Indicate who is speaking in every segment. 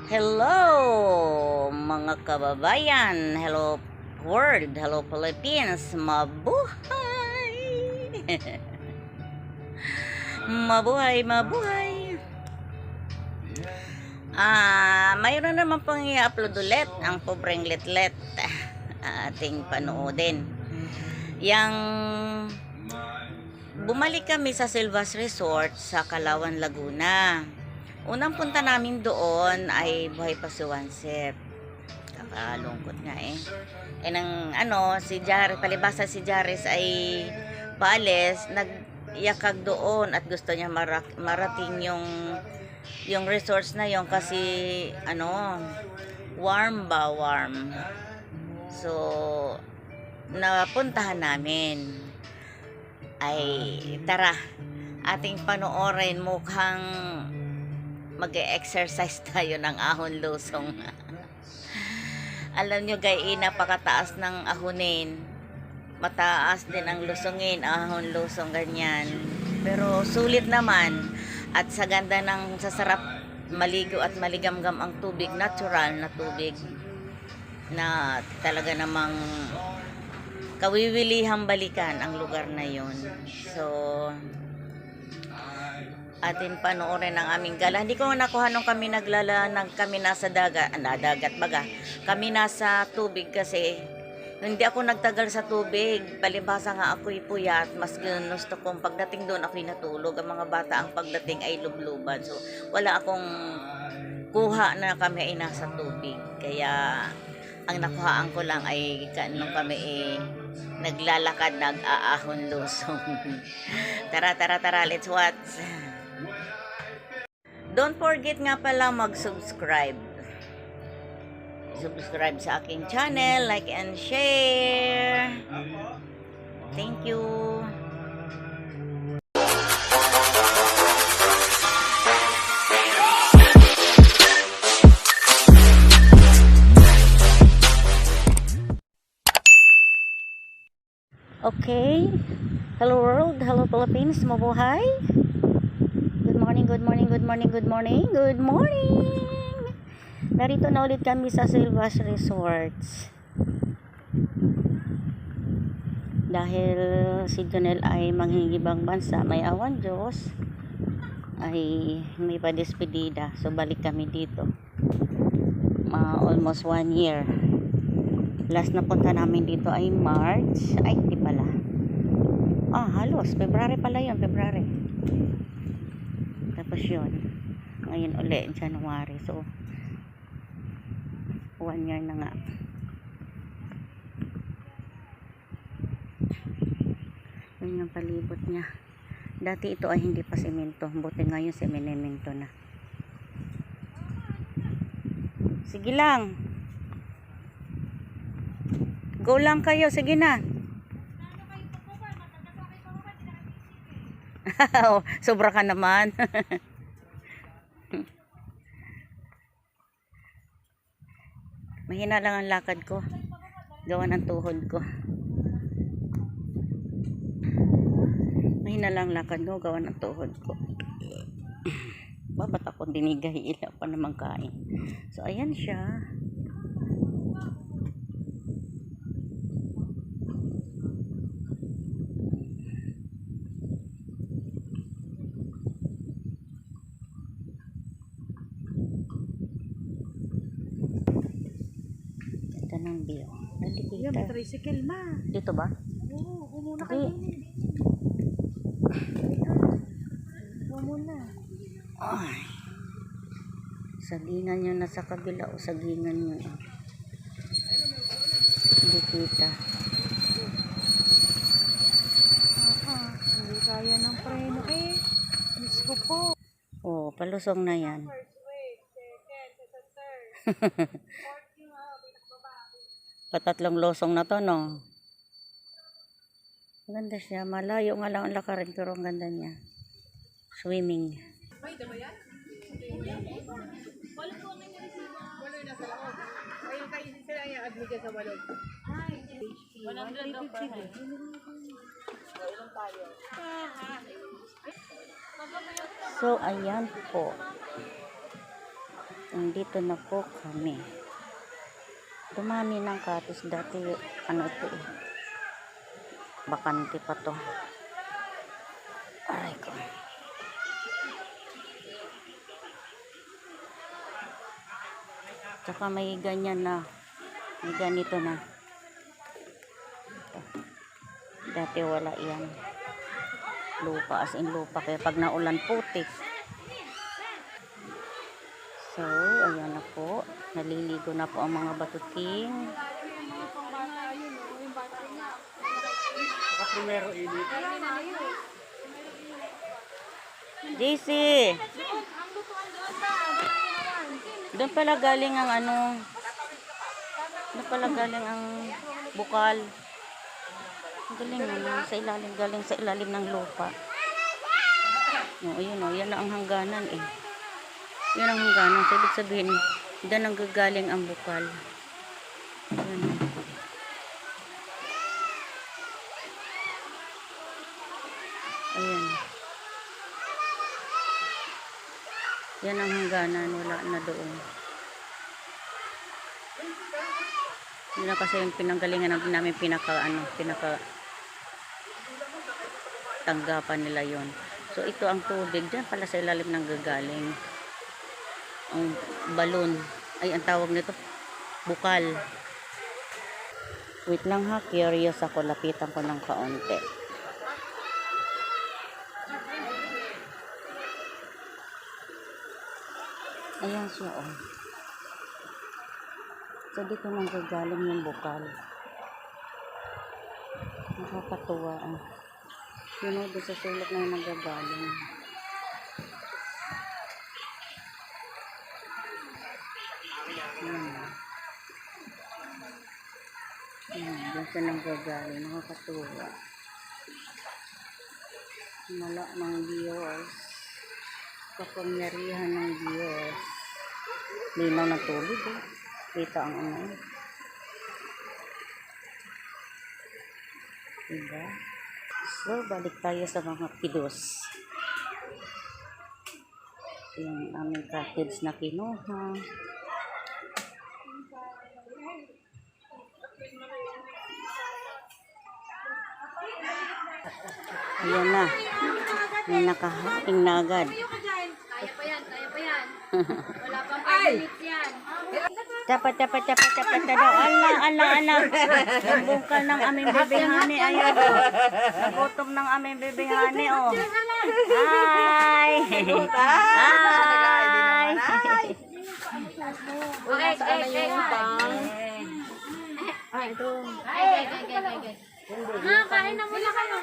Speaker 1: Hello mga kababayan, hello world, hello Philippines, mabuhay! Mabuhay, mabuhay! Mayroon naman pong i-upload ulit ang pobreng letlet ating panoodin. Yang bumalik kami sa Silvas Resort sa Calauan, Laguna. Unang punta namin doon ay Buhay pa si Wansep. Kakalungkot nga eh. Si Jaris, palibasa si Jaris ay paalis, nagyakag doon at gusto niya marating yung resorts na yon kasi warm. So, napuntahan namin. Ay, tara, ating panoorin, mukhang mag-exercise tayo ng ahon lusong. Alam nyo guys, napakataas ng ahonin. Mataas din ang lusungin, ahon lusong ganyan. Pero sulit naman. At sa ganda ng sasarap maligo at maligamgam ang tubig, natural na tubig. Na talaga namang kawiwilihang balikan ang lugar na yon. So, atin panoorin ang aming gala. Hindi ko nakuha nung kami kami nasa dagat baga. Kami nasa tubig kasi hindi ako nagtagal sa tubig. Palibhasa nga ako'y puyat. Mas gusto kong pagdating doon ako'y natulog. Ang mga bata ang pagdating ay lubluban. So, wala akong kuha na kami ay nasa tubig. Kaya, ang nakuhaan ko lang ay nung kami naglalakad, nag-aahon lusong. Tara, let's watch. Don't forget nga pala mag-subscribe. Subscribe sa aking channel, like and share. Thank you. Okay. Hello world, hello Philippines, mabuhay. Good morning. Narito na ulit kami sa Silvas Resorts. Dahil si Jonel ay manghihibang bansa, may awan Diyos, ay may padespedida. So balik kami dito. Almost 1 year. Last na punta namin dito ay March. Ay, hindi pala. Halos. February pala yun. February. Tapos yun, ngayon ulit January. So 1 year na nga. Yun yung palibot niya. Dati ito ay hindi pa semento, buti ngayon semento na. Sige lang, go lang kayo, sige na. Sobra ka naman. Mahina lang ang lakad ko, gawa ng tuhod ko. Mahina lang ang lakad ko, gawa ng tuhod ko. Babat ako dinigay, ila pa naman kain. So ayan siya. Ng view.
Speaker 2: Yan, may tricycle ma.
Speaker 1: Dito ba?
Speaker 2: Oo, umuna kayo. Umuna.
Speaker 1: Ay. Sagingan yun nasa kabila o sagingan yun. Hindi kita.
Speaker 2: Hindi kaya ng preno eh. Diyos ko po.
Speaker 1: Palusong na yan. Patatlong losong na to, no? Ganda siya. Malayo nga lang ang lakarin, pero ang ganda niya. Swimming. So, ayan po. Nandito na po kami. Dumami ng katis. Dati, ano ito eh. Bakante pa to. Aray ko. Tsaka may ganyan na. May ganito na. Ito. Dati wala yan. Lupa, as in lupa. Kaya pag naulan putik. So, ayan na po. Naliligo na po ang mga batuting.
Speaker 3: Primero init.
Speaker 1: JC! Doon pala galing ang ano. Doon pala galing ang bukal. Galing ano. Sa ilalim, galing sa ilalim ng lupa. O, ayun o. Yan na ang hangganan eh. Yan ang hangganan. So, ibig sabihin, doon ang gagaling ang bukal. Ayan. Ayan. Yan ang hangganan. Wala na doon. Yun na kasi yung pinanggalingan namin pinaka tanggapan nila yon. So ito ang tubig. Diyan pala sa ilalim ng gagaling. Ang balon. Ay, ang tawag nito. Bukal. Wait lang ha. Curious ako. Lapitan ko ng kaunti. Ayan siya oh. So dito nang gagaling yung bukal. Nakakatuwa ah. Yun o, doon sa sulok na yung nagagaling. Doon sa nagagaling. Nakakatuwa. Mala ng Diyos. Kapangyarihan ng Diyos. Linaw na tubig eh. Kita ang ano. Diba? So, balik tayo sa mga kilos. Yung aming cottage na kinuha. Ayan na. May nakahaing na agad.
Speaker 4: Kaya pa yan, kaya pa yan. Wala pang 5 minutes yan.
Speaker 1: Chapa daw. Ala. Nabukal ng aming bebehane. Ayan o. Nagutom ng aming bebehane o. Hi! Hi!
Speaker 4: Ay, ito. Ay. Ha, kain na muna kayo.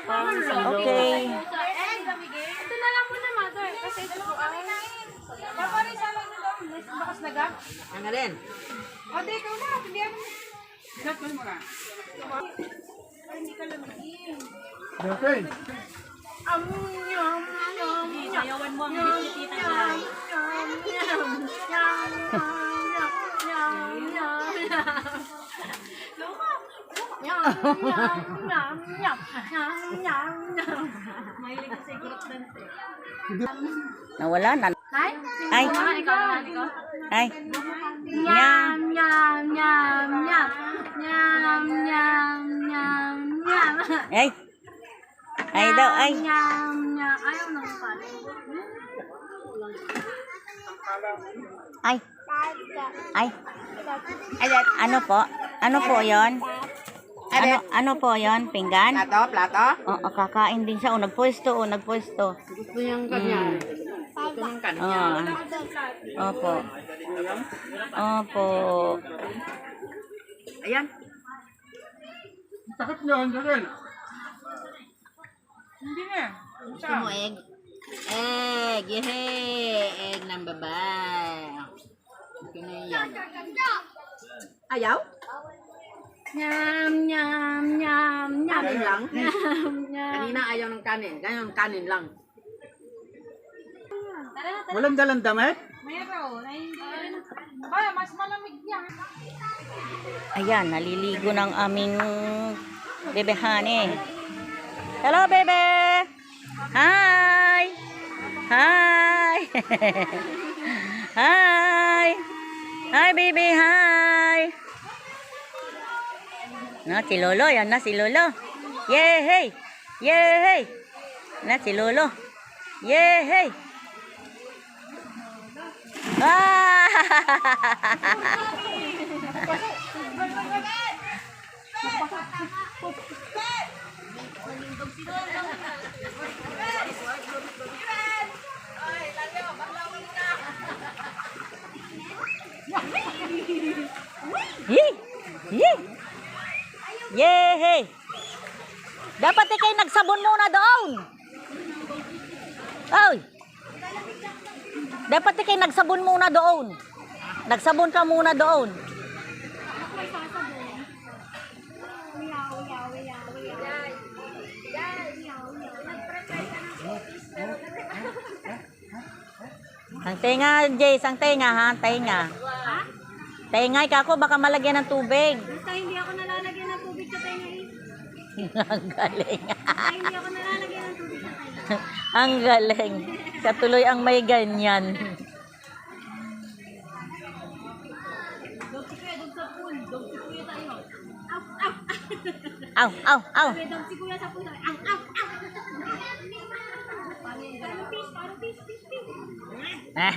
Speaker 1: Okay.
Speaker 4: Ito na lang muna, mother. Kasi ito po ay... Paparin sa lang nito. Bakas na gam.
Speaker 3: Ano rin?
Speaker 4: O, dito na. Pindihan mo.
Speaker 3: Pinatol mo na.
Speaker 4: Ay, hindi ka lamigin.
Speaker 3: Okay.
Speaker 4: Sayawan mo ang bititita guys. Mahilig ka sa group dance eh.
Speaker 1: Nawala na.
Speaker 4: Ay?
Speaker 1: Ay.
Speaker 4: Ikaw.
Speaker 1: Ay.
Speaker 4: Nyam, nyam, nyam, nyam. Nyam, nyam, nyam, nyam.
Speaker 1: Ay. Ay daw. Ay.
Speaker 4: Nyam, nyam. Ayaw nang pala.
Speaker 1: Ay. Ay. Ano po? Ano po yon? Ano po yon? Pinggan?
Speaker 3: Plato?
Speaker 1: Oo, kakain din siya. Nagpwesto.
Speaker 3: Gusto niyang kanya. Gusto niyang kanya.
Speaker 1: Opo. Opo.
Speaker 3: Ayan. Sakit niyo, Andren.
Speaker 4: Hindi na.
Speaker 3: Gusto mo egg? Egg! Yehey! Egg ng babae. Gusto na yan. Ayaw?
Speaker 4: Nyam, nyam, nyam, nyam.
Speaker 3: Kanin lang?
Speaker 4: Nyam, nyam.
Speaker 3: Kanina ayaw ng kanin. Ngayon kanin lang.
Speaker 4: Tara na, tara.
Speaker 3: Walang dalang damit?
Speaker 4: Meron. Ay, hindi. Ay, mas malamig yan.
Speaker 1: Ayan, naliligo ng aming bebehane. Hello, bebe! Hi! Hi! Hi! baby, hi! Na, si Lolo. Yan na, si Lolo. Yay! Yay! Na, si Lolo. Yay! Ah! Yee! Yee! Yay! Dapat ikay nagsabon muna doon. Oy! Dapat ikay nagsabon muna doon. Nagsabon ka muna doon. Ang tenga, Jace, ang tenga ha, ang tenga. Tengay ka ako, baka malagyan ng tubig.
Speaker 4: Basta hindi ako nalalagyan ng tubig sa tenga eh.
Speaker 1: Ang galing.
Speaker 4: Basta hindi ako nalalagyan ng tubig sa tenga.
Speaker 1: Ang galing. Katuloy ang may ganyan. Aw, aw, aw.
Speaker 4: May dog si kuya sa puso. Ang, Parang fish.
Speaker 1: Eh.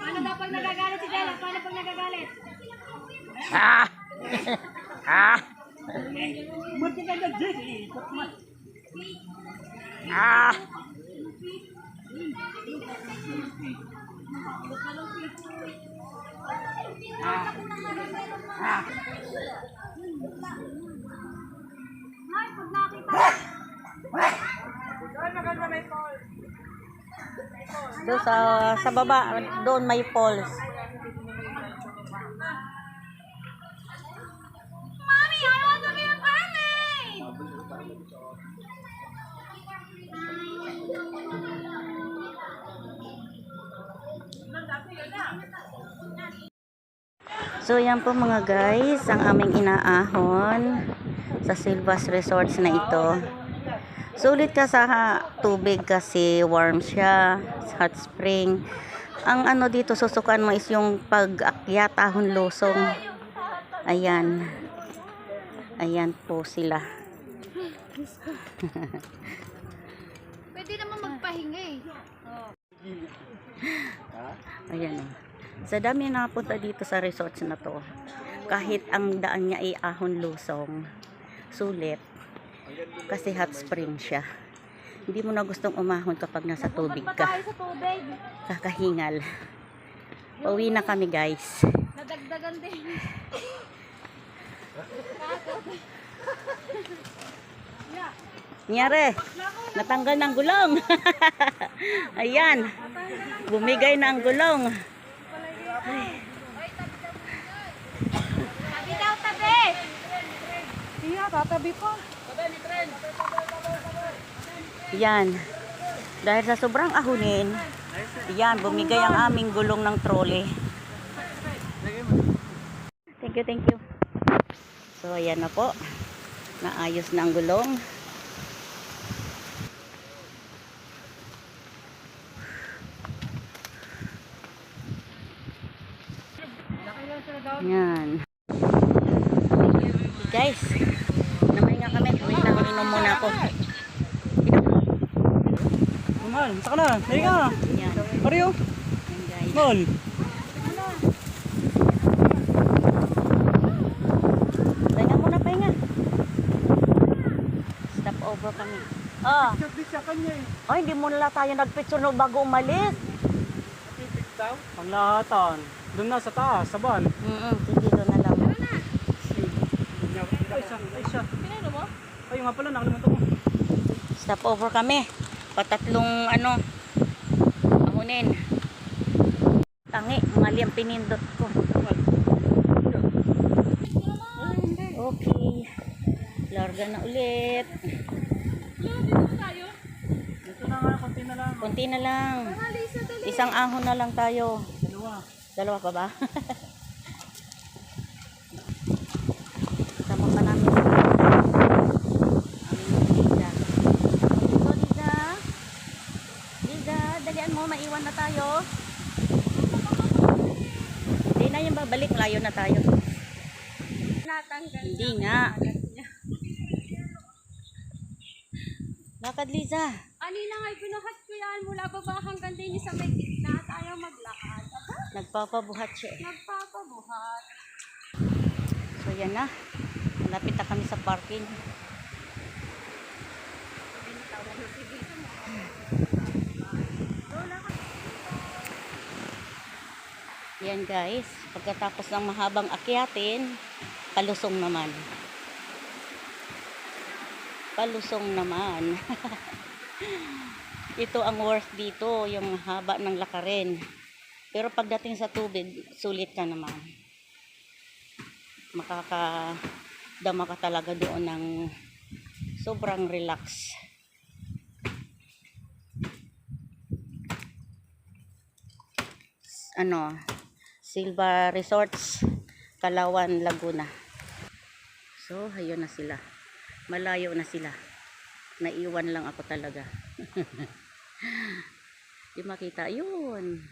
Speaker 4: Paano daw pag nagagalit si Dela? Paano pag nagagalit?
Speaker 1: Ah. Ah. Ah.
Speaker 4: Ay, pag nakita.
Speaker 1: Doon sa baba, doon may falls.
Speaker 4: Mommy, I want to be a mermaid!
Speaker 1: So yan po mga guys, ang aming inaahon sa Silvas Resorts na ito. Sulit ka sa tubig kasi warm siya, hot spring. Ang ano dito susukan mo is yung pag-akyat ahon losong. Ayan. Ayan po sila.
Speaker 4: Pwede naman magpahinga eh.
Speaker 1: Ayan o. Sa dami na napunta dito sa resorts na to. Kahit ang daan niya ay ahon lusong. Sulit. Kasi hot spring siya. Hindi mo na gustong umahon kapag nasa tubig ka.
Speaker 4: Magpatayo sa tubig.
Speaker 1: Kakahingal. Pauwi na kami guys.
Speaker 4: Nadagdagan din.
Speaker 1: Nyari. Natanggal ng gulong. Ayan. Bumigay na ang gulong.
Speaker 4: Tabi daw, tabi!
Speaker 2: Iya, tatabi pa.
Speaker 1: Yan. Dahil sa sobrang ahunin, yan, bumigay ang aming gulong ng trolley. Thank you. So, ayan na po. Naayos na ang gulong. Yan. Guys, namay nga kami. Wait lang, inom muna ako.
Speaker 5: Mal, saka na. Dali ka.
Speaker 1: Yan.
Speaker 5: Mario.
Speaker 1: Yan guys.
Speaker 5: Mal.
Speaker 1: Pahinga muna, pahinga. Stop over kami. Ah.
Speaker 5: Siya kanya eh.
Speaker 1: Ay, hindi muna tayo nagpicture no bago umalis.
Speaker 5: Panglahatan. Doon na sa taas, sa van.
Speaker 1: Sige, doon na lang.
Speaker 5: Ay, siya. Pinano mo? Ay, nga pala, nakalimutan mo.
Speaker 1: Stop over kami. Patatlong ahunin. Tangi, mali ang pinindot ko. Okay. Larga na ulit.
Speaker 5: Ito na nga, konti na lang.
Speaker 1: Kunti na lang. Isang ahon na lang tayo. Dalawa pa ba? Sama pa namin. Liza. Liza. Liza. dalian mo, maiwan na tayo. Hindi na yung babalik, layo na tayo.
Speaker 4: Natanggal.
Speaker 1: Hindi nga. Lakad, Liza.
Speaker 4: Anina nga, pinuhat ko yan mula baba hanggang din sa may gitna. Tayo maglakad. Aba,
Speaker 1: Nagpapabuhat siya eh.
Speaker 4: nagpapabuhat.
Speaker 1: So yan na. Malapit na kami sa parking. Yan guys, pagkatapos ng mahabang akyatin, palusong naman. Palusong naman. Ito ang worth dito, yung haba ng lakarin. Pero pagdating sa tubig, sulit ka naman. Makakadama ka talaga doon ng sobrang relax. Silva Resorts, Kalawan, Laguna. So, ayun na sila. Malayo na sila. Naiwan lang ako talaga. Di makita. Yun.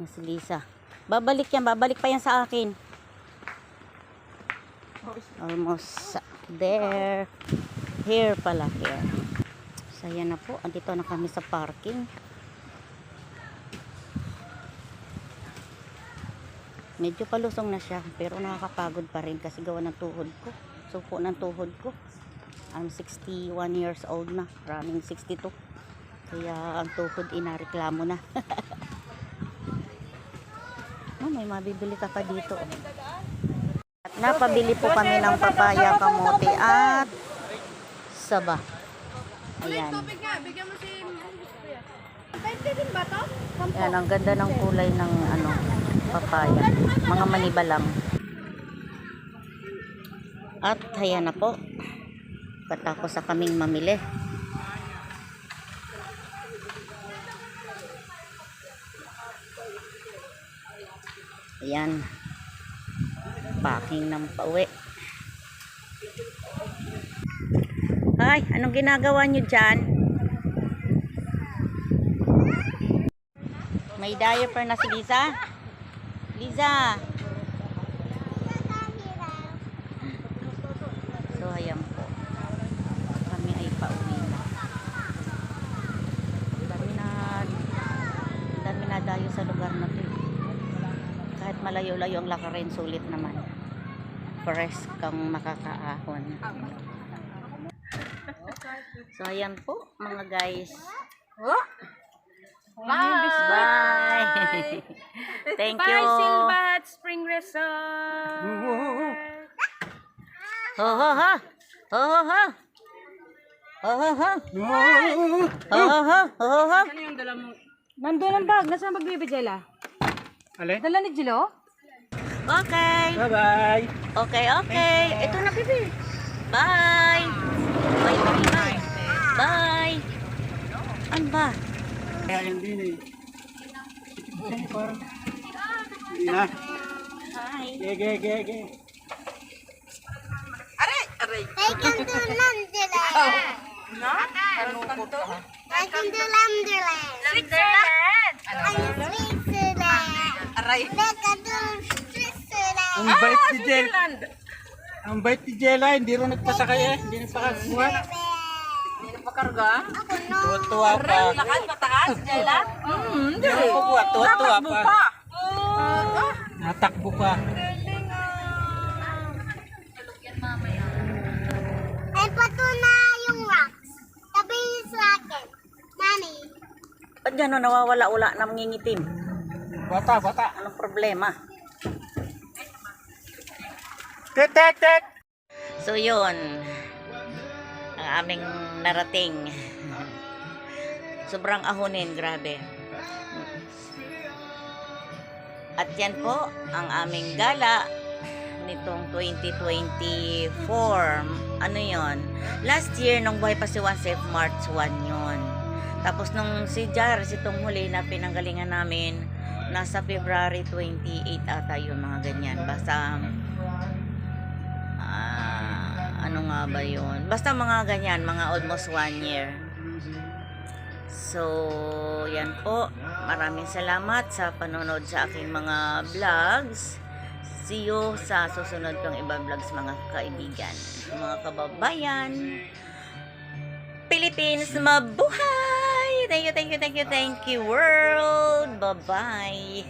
Speaker 1: Si Lisa. Babalik pa yan sa akin. Almost there. Here pala, here. So, yan na po. Andito na kami sa parking. Medyo palusong na siya, pero nakakapagod pa rin kasi gawa ng tuhod ko. Supo ng tuhod ko. I'm 61 years old na. Running 62. Kaya ang tuhod inareklamo na. May mabibili ka pa dito. At napabili po kami ng papaya, kamote at saba. Ayan.
Speaker 4: Bigyan mo si Pwede din ba to?
Speaker 1: Ayan, ang ganda ng kulay ng papaya. Mga manibalang. At ayan na po. Patapos sa kaming mamili. Ayan. Packing ng pauwi. Ay, anong ginagawa nyo dyan? May diaper na si Liza. Liza. So, ayan po. Kami ay pauwi na. Dami na dayo sa lugar na to. Kahit malayo-layo ang lakarin, sulit naman. Fresh kang makakaahon. So, ayan po, mga guys. Bye! Thank you.
Speaker 4: Bye, Silvat Spring Resort.
Speaker 1: Ho, ho, ho! Ho, ho, ho! Ho, ho, ho! Ho, ho, ho! Ho, ho, ho!
Speaker 2: Nandun ang bag. Nasaan ang bag, Baby Jella?
Speaker 5: Ale?
Speaker 2: Dala ni Jilo?
Speaker 1: Okay.
Speaker 5: Bye-bye.
Speaker 1: Okay, okay. Ito na, baby. Bye. Bye, bye, bye. Bye. Ano ba?
Speaker 5: Kaya hindi na eh. Na.
Speaker 1: Hi.
Speaker 5: Ge.
Speaker 6: I can do Lumberland.
Speaker 4: No?
Speaker 6: I can do Lumberland.
Speaker 4: Switzerland.
Speaker 6: I'm Switzerland. I can do Switzerland.
Speaker 5: Ang bait ni Jel. Ang bait ni Jela, hindi rin nagpasakay eh. Hindi nagpakakuha.
Speaker 6: Ako no.
Speaker 5: Tuwa pa.
Speaker 4: Lakad mataas, Jella.
Speaker 5: Hindi rin kukuha. Tuwa pa. Natakbo pa.
Speaker 6: Ay, pato na yung rocks. Tabi yung sa akin. Mami.
Speaker 1: Ba't gano'n nawawala-ula na mangingitim?
Speaker 5: Bata.
Speaker 1: Anong problema?
Speaker 5: Tet.
Speaker 1: So, yun. Ang aming narating. Sobrang ahonin, grabe. At yan po, ang aming gala nitong 2024. Ano yon? Last year, nung buhay pa si Juan Safe, March 1 yon. Tapos nung si Jairus, itong huli na pinanggalingan namin, nasa February 28 ata yung mga ganyan. Basta Ano nga ba yun? Basta mga ganyan, mga almost 1 year. So, yan po. Maraming salamat sa panonood sa aking mga vlogs. See you sa susunod kong iba vlogs, mga kaibigan, mga kababayan. Philippines, mabuhay! Thank you, world! Bye-bye!